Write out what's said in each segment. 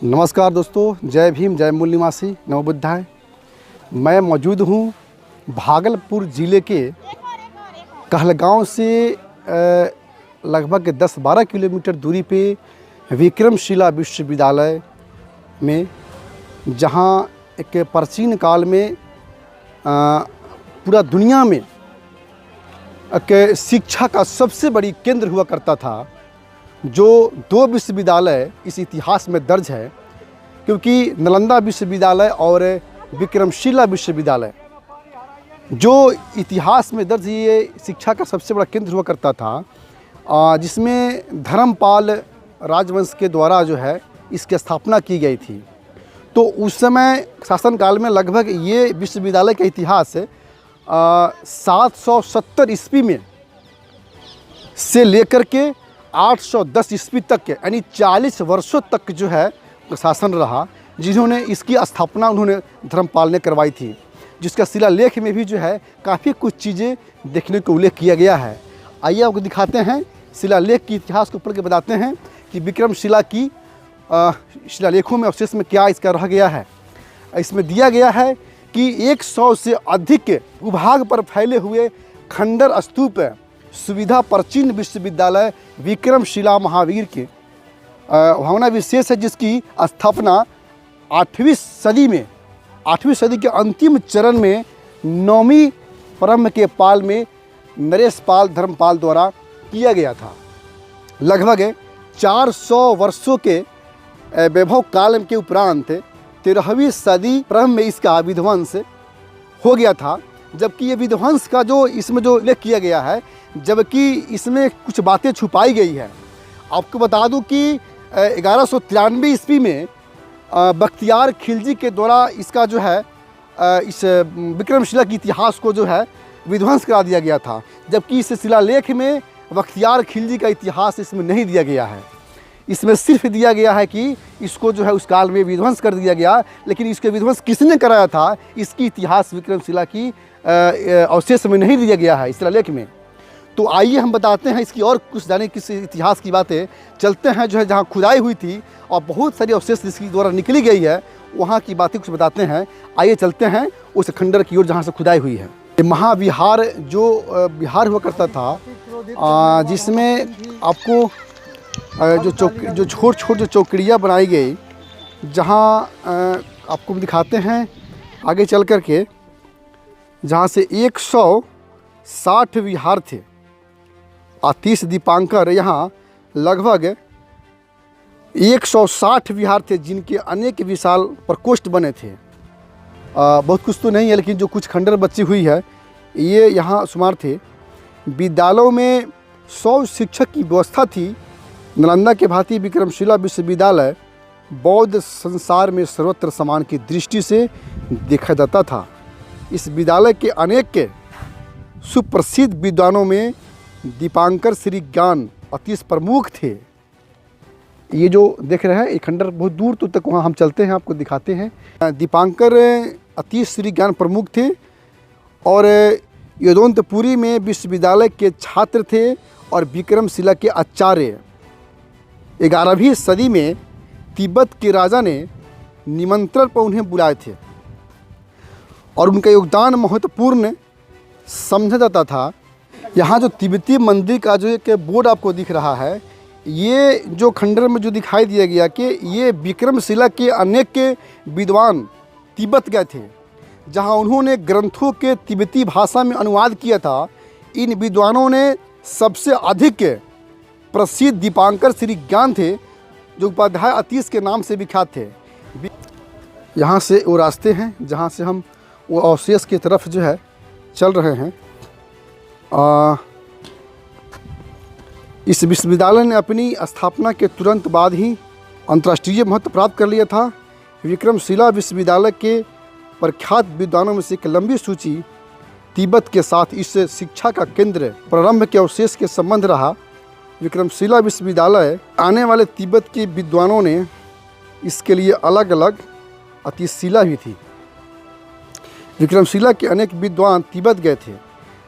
नमस्कार दोस्तों, जय भीम, जय मूल निवासी, नमो बुद्धाय। मैं मौजूद हूँ भागलपुर ज़िले के कहलगांव से लगभग 10-12 किलोमीटर दूरी पे विक्रमशिला विश्वविद्यालय में, जहाँ एक प्राचीन काल में पूरा दुनिया में एक शिक्षा का सबसे बड़ी केंद्र हुआ करता था। जो 2 विश्वविद्यालय इस इतिहास में दर्ज है, क्योंकि नालंदा विश्वविद्यालय और विक्रमशिला विश्वविद्यालय जो इतिहास में दर्ज ये शिक्षा का सबसे बड़ा केंद्र हुआ करता था, जिसमें धर्मपाल राजवंश के द्वारा जो है इसकी स्थापना की गई थी। तो उस समय शासनकाल में लगभग ये विश्वविद्यालय का इतिहास 770 ईस्वी में से लेकर के 810 ईस्वी तक के, यानी 40 वर्षों तक जो है शासन रहा, जिन्होंने इसकी स्थापना उन्होंने धर्मपाल ने करवाई थी। जिसका शिलालेख में भी जो है काफ़ी कुछ चीज़ें देखने को उल्लेख किया गया है। आइए आपको दिखाते हैं, शिलालेख की इतिहास को पढ़ के बताते हैं कि विक्रमशिला की शिलालेखों में अवशेष में क्या इसका रह गया है। इसमें दिया गया है कि 100 से अधिक भूभाग पर फैले हुए खंडर स्तूप सुविधा प्राचीन विश्वविद्यालय विक्रमशिला महावीर के भावना विशेष है, जिसकी स्थापना 8वीं सदी के अंतिम चरण में 9वीं परम के पाल में नरेश पाल धर्मपाल द्वारा किया गया था। लगभग 400 वर्षों के वैभव काल के उपरांत 13वीं सदी परम में इसका विध्वंस हो गया था। जबकि ये विध्वंस का जो इसमें जो उल्लेख किया गया है, जबकि इसमें कुछ बातें छुपाई गई है। आपको बता दूं कि 1193 ईस्वी में बख्तियार खिलजी के द्वारा इसका जो है इस विक्रमशिला के इतिहास को जो है विध्वंस करा दिया गया था। जबकि इस शिलालेख में बख्तियार खिलजी का इतिहास इसमें नहीं दिया गया है। इसमें सिर्फ दिया गया है कि इसको जो है उस काल में विध्वंस कर दिया गया, लेकिन इसके विध्वंस किसने कराया था, इसकी इतिहास विक्रमशिला की अवशेष में नहीं दिया गया है इस शिलालेख में। तो आइए हम बताते हैं इसकी और कुछ जाने किस इतिहास की बातें। चलते हैं जो है जहाँ खुदाई हुई थी और बहुत सारी अवशेष जिसकी द्वारा निकली गई है, वहाँ की बातें कुछ बताते हैं। आइए चलते हैं उस खंडर की ओर जहाँ से खुदाई हुई है। महाविहार जो विहार हुआ करता था, जिसमें आपको जो छोट जो चौकड़ियाँ बनाई गई, जहाँ आपको दिखाते हैं आगे चल कर के, जहाँ से 160 विहार थे और 30 दीपांकर। यहाँ लगभग 160 विहार थे, जिनके अनेक विशाल प्रकोष्ठ बने थे। बहुत कुछ तो नहीं है, लेकिन जो कुछ खंडर बची हुई है ये यहाँ शुमार थे। विद्यालयों में 100 शिक्षक की व्यवस्था थी। नालंदा के भांति विक्रमशिला विश्वविद्यालय बौद्ध संसार में सर्वत्र समान की दृष्टि से देखा जाता था। इस विद्यालय के अनेक के सुप्रसिद्ध विद्वानों में दीपांकर श्री ज्ञान अति प्रमुख थे। ये जो देख रहे हैं ये खंडर बहुत दूर तक वहाँ हम चलते हैं, आपको दिखाते हैं। दीपांकर अति श्री ज्ञान प्रमुख थे और यदोनतपुरी में विश्वविद्यालय के छात्र थे और विक्रमशिला के आचार्य। 11वीं सदी में तिब्बत के राजा ने निमंत्रण पर उन्हें बुलाए थे और उनका योगदान महत्वपूर्ण समझा जाता था। यहाँ जो तिब्बती मंदिर का जो एक बोर्ड आपको दिख रहा है, ये जो खंडर में जो दिखाई दिया गया कि ये विक्रमशिला के अनेक विद्वान तिब्बत गए थे, जहाँ उन्होंने ग्रंथों के तिब्बती भाषा में अनुवाद किया था। इन विद्वानों ने सबसे अधिक प्रसिद्ध दीपांकर श्री ज्ञान थे, जो उपाध्याय अतीश के नाम से विख्यात थे। यहाँ से वो रास्ते हैं जहाँ से हम वो अवशेष की तरफ जो है चल रहे हैं। इस विश्वविद्यालय ने अपनी स्थापना के तुरंत बाद ही अंतर्राष्ट्रीय महत्व प्राप्त कर लिया था। विक्रमशिला विश्वविद्यालय के प्रख्यात विद्वानों में से एक लंबी सूची तिब्बत के साथ इस शिक्षा का केंद्र प्रारंभ के अवशेष के संबंध रहा। विक्रमशिला विश्वविद्यालय आने वाले तिब्बत के विद्वानों ने इसके लिए अलग अलग अतिशिला भी थी। विक्रमशिला के अनेक विद्वान तिब्बत गए थे,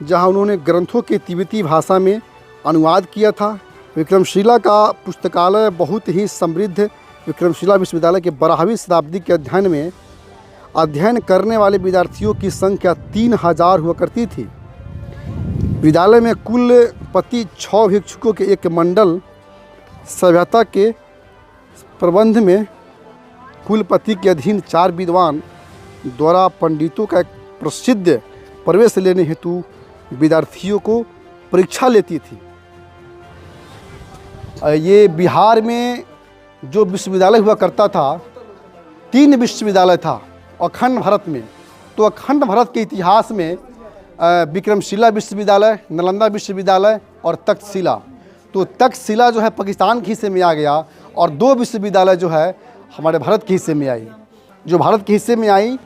जहां उन्होंने ग्रंथों के तिब्बती भाषा में अनुवाद किया था। विक्रमशिला का पुस्तकालय बहुत ही समृद्ध विक्रमशिला विश्वविद्यालय के 12वीं शताब्दी के अध्ययन करने वाले विद्यार्थियों की संख्या 3000 हुआ करती थी। विद्यालय में कुलपति 6 भिक्षुकों के एक मंडल, सभ्यता के प्रबंध में कुलपति के अधीन 4 विद्वान द्वारा पंडितों का एक प्रसिद्ध प्रवेश लेने हेतु विद्यार्थियों को परीक्षा लेती थी। ये बिहार में जो विश्वविद्यालय हुआ करता था, 3 विश्वविद्यालय था अखंड भारत में। तो अखंड भारत के इतिहास में विक्रमशिला विश्वविद्यालय, नालंदा विश्वविद्यालय और तक्षशिला। तो तक्षशिला जो है पाकिस्तान के हिस्से में आ गया और 2 विश्वविद्यालय जो है हमारे भारत के हिस्से में आई। जो भारत के हिस्से में आई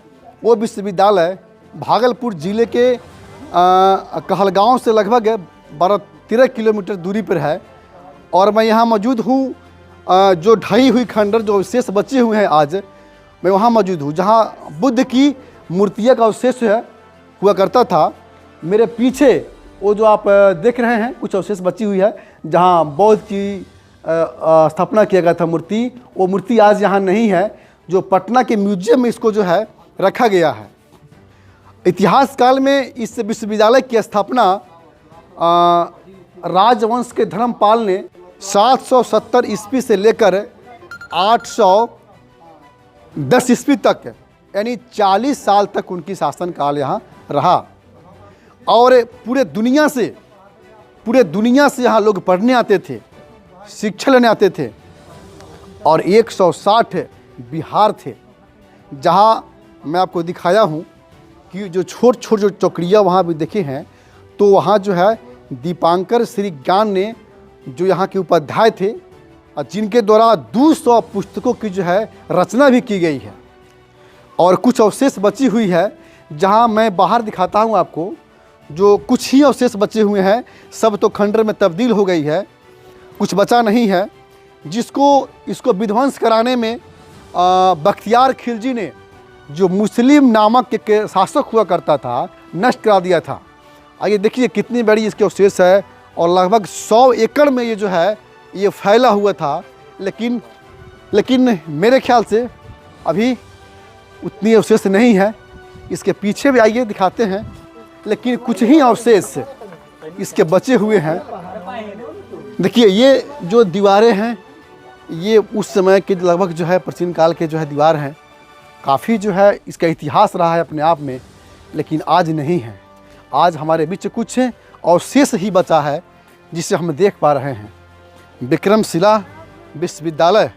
वो विश्वविद्यालय भागलपुर ज़िले के कहलगांव से लगभग 12-13 किलोमीटर दूरी पर है। और मैं यहाँ मौजूद हूँ, जो ढही हुई खंडर जो अवशेष बचे हुए हैं आज, मैं वहाँ मौजूद हूँ जहाँ बुद्ध की मूर्तियाँ का अवशेष हुआ करता था। मेरे पीछे वो जो आप देख रहे हैं कुछ अवशेष बची हुई है जहाँ बौद्ध की स्थापना किया गया था मूर्ति। वो मूर्ति आज यहाँ नहीं है, जो पटना के म्यूजियम में इसको जो है रखा गया है। इतिहास काल में इस विश्वविद्यालय की स्थापना राजवंश के धर्मपाल ने 770 ईस्वी से लेकर 810 ईस्वी तक, यानी 40 साल तक उनकी शासनकाल यहाँ रहा। और पूरे दुनिया से यहाँ लोग पढ़ने आते थे, शिक्षा लेने आते थे। और 160 बिहार थे, जहाँ मैं आपको दिखाया हूँ कि जो छोट जो चौकड़ियाँ वहाँ भी देखे हैं, तो वहाँ जो है दीपांकर श्री ज्ञान ने जो यहाँ के उपाध्याय थे, जिनके द्वारा 200 पुस्तकों की जो है रचना भी की गई है। और कुछ अवशेष बची हुई है जहाँ मैं बाहर दिखाता हूँ आपको। जो कुछ ही अवशेष बचे हुए हैं, सब तो खंडर में तब्दील हो गई है, कुछ बचा नहीं है। इसको विध्वंस कराने में बख्तियार खिलजी ने, जो मुस्लिम नामक के शासक हुआ करता था, नष्ट करा दिया था। आइए देखिए कितनी बड़ी इसके अवशेष है, और लगभग 100 एकड़ में ये जो है ये फैला हुआ था। लेकिन मेरे ख्याल से अभी उतनी अवशेष नहीं है। इसके पीछे भी आइए दिखाते हैं, लेकिन कुछ ही अवशेष इसके बचे हुए हैं। देखिए ये जो दीवारें हैं, ये उस समय के लगभग जो है प्राचीन काल के जो है दीवार हैं। काफ़ी जो है इसका इतिहास रहा है अपने आप में, लेकिन आज नहीं है। आज हमारे बीच कुछ अवशेष ही बचा है जिसे हम देख पा रहे हैं। विक्रमशिला विश्वविद्यालय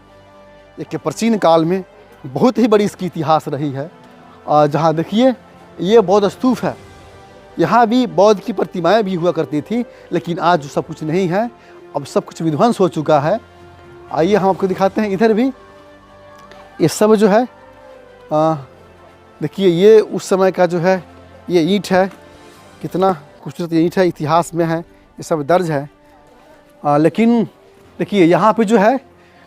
एक प्राचीन काल में बहुत ही बड़ी इसकी इतिहास रही है। जहाँ देखिए ये बौद्ध स्तूप है, यहाँ भी बौद्ध की प्रतिमाएं भी हुआ करती थी, लेकिन आज सब कुछ नहीं है, अब सब कुछ विध्वंस हो चुका है। आइए हम आपको दिखाते हैं। इधर भी ये सब जो है देखिए, ये उस समय का जो है ये ईंट है, कितना खूबसूरत ये ईंट है, इतिहास में है, ये सब दर्ज है। लेकिन देखिए यहाँ पे जो है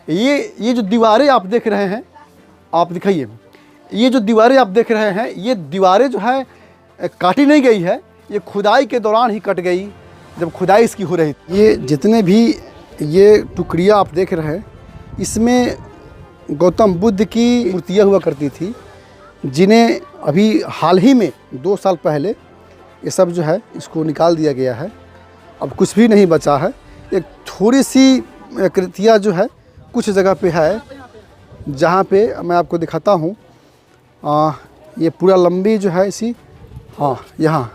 ये जो दीवारें आप देख रहे हैं, आप दिखाइए, ये जो दीवारें आप देख रहे हैं, ये दीवारें जो है काटी नहीं गई है, ये खुदाई के दौरान ही कट गई, जब खुदाई इसकी हो रही थी। ये जितने भी ये टुकड़ियाँ आप देख रहे हैं, इसमें गौतम बुद्ध की मूर्तियाँ हुआ करती थी, जिन्हें अभी हाल ही में 2 साल पहले ये सब जो है इसको निकाल दिया गया है। अब कुछ भी नहीं बचा है। एक थोड़ी सी कृतियाँ जो है कुछ जगह पे है, जहाँ पे मैं आपको दिखाता हूँ। ये पूरा लंबी जो है इसी, हाँ यहाँ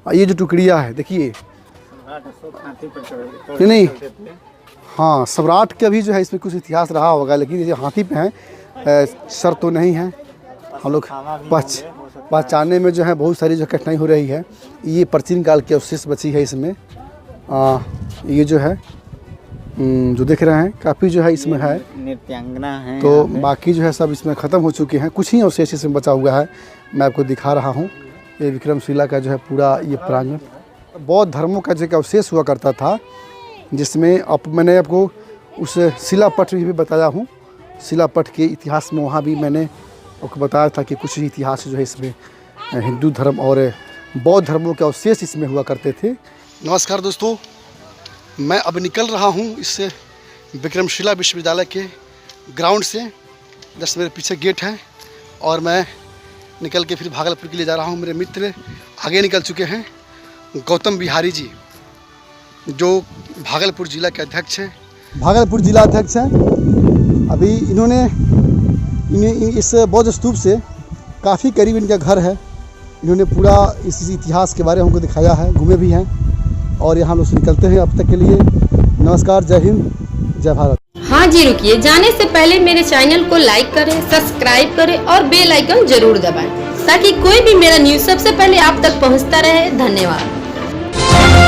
ये जो टुकड़ियाँ है देखिए, नहीं हाँ सम्राट का भी जो है इसमें कुछ इतिहास रहा होगा, लेकिन ये हाथी पे हैं, सर तो नहीं है। हम लोग पहचानने में जो है बहुत सारी जो कठिनाई हो रही है। ये प्राचीन काल की अवशेष बची है इसमें। ये जो है जो देख रहे हैं काफ़ी जो है इसमें है, नृत्यांगना है, तो बाकी जो है सब इसमें ख़त्म हो चुके हैं, कुछ ही अवशेष इसमें बचा हुआ है। मैं आपको दिखा रहा हूँ ये विक्रमशिला का जो है पूरा ये प्रांगण। बौद्ध धर्मों का जो अवशेष हुआ करता था, जिसमें अब मैंने आपको उस शिलापट भी बताया हूँ। शिलापट के इतिहास में वहाँ भी मैंने आपको बताया था कि कुछ ही इतिहास जो है इसमें हिंदू धर्म और बौद्ध धर्मों के अवशेष इसमें हुआ करते थे। नमस्कार दोस्तों, मैं अब निकल रहा हूँ इस विक्रमशिला विश्वविद्यालय के ग्राउंड से, जस्ट मेरे पीछे गेट है और मैं निकल के फिर भागलपुर के लिए जा रहा हूँ। मेरे मित्र आगे निकल चुके हैं, गौतम बिहारी जी जो भागलपुर जिला के अध्यक्ष हैं, भागलपुर जिला अध्यक्ष हैं। अभी इन्होंने इस बौद्ध स्तूप से काफ़ी करीब इनका घर है। इन्होंने पूरा इस इतिहास के बारे में हमको दिखाया है, घूमे भी हैं और यहाँ लोग से निकलते हैं अब तक के लिए। नमस्कार, जय हिंद, जय भारत। हाँ जी, रुकिए, जाने से पहले मेरे चैनल को लाइक करें, सब्सक्राइब करें और बेल आइकन जरूर दबाएं ताकि कोई भी मेरा न्यूज़ सबसे पहले आप तक पहुंचता रहे। धन्यवाद।